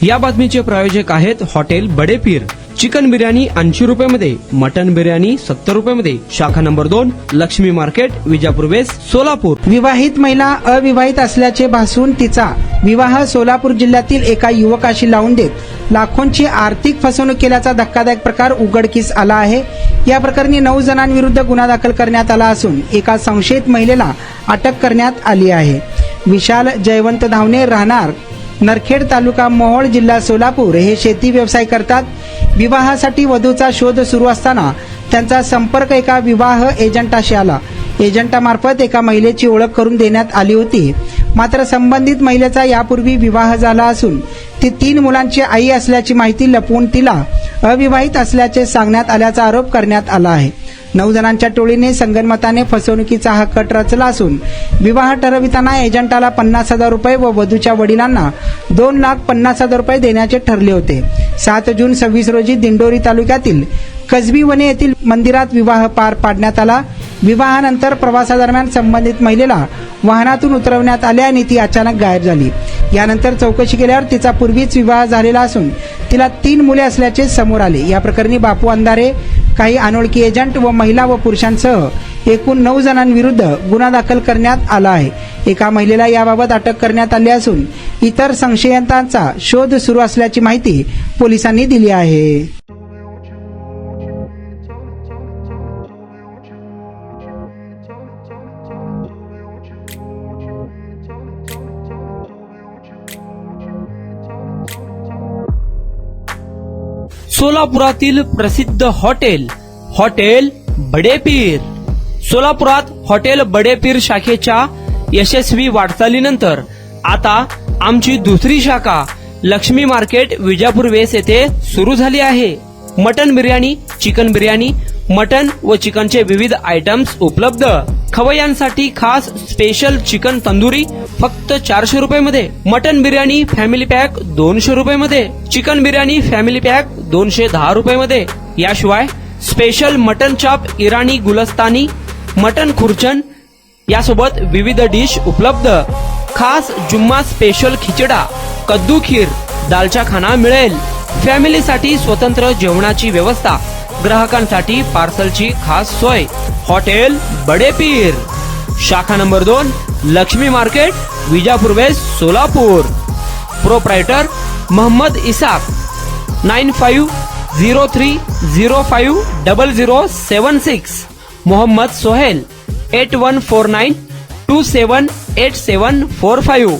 या बातमीचे प्रायोजक आहेत हॉटेल बडे पीर। चिकन बिर्याणी 80 रुपयामध्ये, मटन बिर्याणी 70 रुपयामध्ये। शाखा number 2, Laxmi market, Vijapur west, Solapur. विवाहित महिला अविवाहित असल्याचे भासून तिचा विवाह सोलापूर जिल्ह्यातील एका युवकाशी लावून देत लाखोंची आर्थिक फसवणूक केल्याचा धक्कादायक प्रकार उघडकीस आला आहे। या प्रकरणी 9 जणांविरुद्ध गुन्हा दाखल करण्यात आला असून एका संशयित महिलेला अटक करण्यात आली आहे। विशाल जयवंत धावणे, राहणार नरखेड, तालुका मोहोळ, जिल्हा सोलापूर हे शेती व्यवसाय करतात। विवाहासाठी वधूचा शोध सुरू असताना त्यांचा संपर्क एका विवाह एजंटाशी आला। एजंटामार्फत एका महिलेची ओळख करून देण्यात आली होती। मात्र संबंधित महिलेचा यापूर्वी विवाह झाला असून ती 3 मुलांची आई असल्याची माहिती लपवून तिला अविवाहित असल्याचे सांगण्यात आल्याचा आरोप करण्यात आला आहे। 9 जणांच्या टोळीने संगनमताने फसवणुकीचा हा कट रचला असून विवाह ठरविताना एजंटाला 50,000 रुपये व वधूच्या वडिलांना 2,50,000 रुपये देण्याचे ठरले होते। 7 जून 26 रोजी दिंडोरी तालुक्यातील कसबी वने येथील मंदिरात विवाह पार पाडण्यात आला। विवाहानंतर प्रवासादरम्यान संबंधित महिलेला वाहनातून उतरवण्यात आले आणि ती अचानक गायब झाली। यानंतर चौकशी केल्यावर तिचा पूर्वीच विवाह झालेला असून तिला 3 मुले असल्याचे समोर आले। या प्रकरणी बापू अंधारे, काही अनोळखी एजंट व महिला व पुरुषांसह एकूण 9 जणांविरुद्ध गुन्हा दाखल करण्यात आला आहे। एका महिलेला याबाबत अटक करण्यात आली असून इतर संशयितांचा शोध सुरू असल्याची माहिती पोलिसांनी दिली आहे। सोलापुरातील प्रसिद्ध हॉटेल बडे पीर। सोलापुरात हॉटेल बडे पीर शाखेच्या यशस्वी वाटचालीनंतर आता आमची दुसरी शाखा लक्ष्मी मार्केट, विजापूर वेस्ट येथे सुरू झाली आहे। Mutton biryani, chicken biryani, mutton व चिकनचे विविध आयटम्स उपलब्ध। खवय्यांसाठी खास स्पेशल चिकन तंदुरी फक्त 400 रुपयामध्ये, मटन बिर्याणी फॅमिली पॅक 200 रुपयामध्ये, चिकन बिर्याणी फॅमिली पॅक 210 रुपयामध्ये। याशिवाय स्पेशल मटन चाप, इराणी गुलस्तानी, मटन खुर्चन यासोबत विविध डिश उपलब्ध। खास जुम्मा स्पेशल खिचडा, कद्दू खीर, दालचा खाना मिळेल। फॅमिलीसाठी स्वतंत्र जेवणाची व्यवस्था, ग्राहकांसाठी पार्सलची खास सोय। हॉटेल बडे पीर, शाखा number 2, Laxmi market, Vijapur west, Solapur. Proprietor Mohammed Isaq, 9503050076। Mohammed Sohail, 8149278745।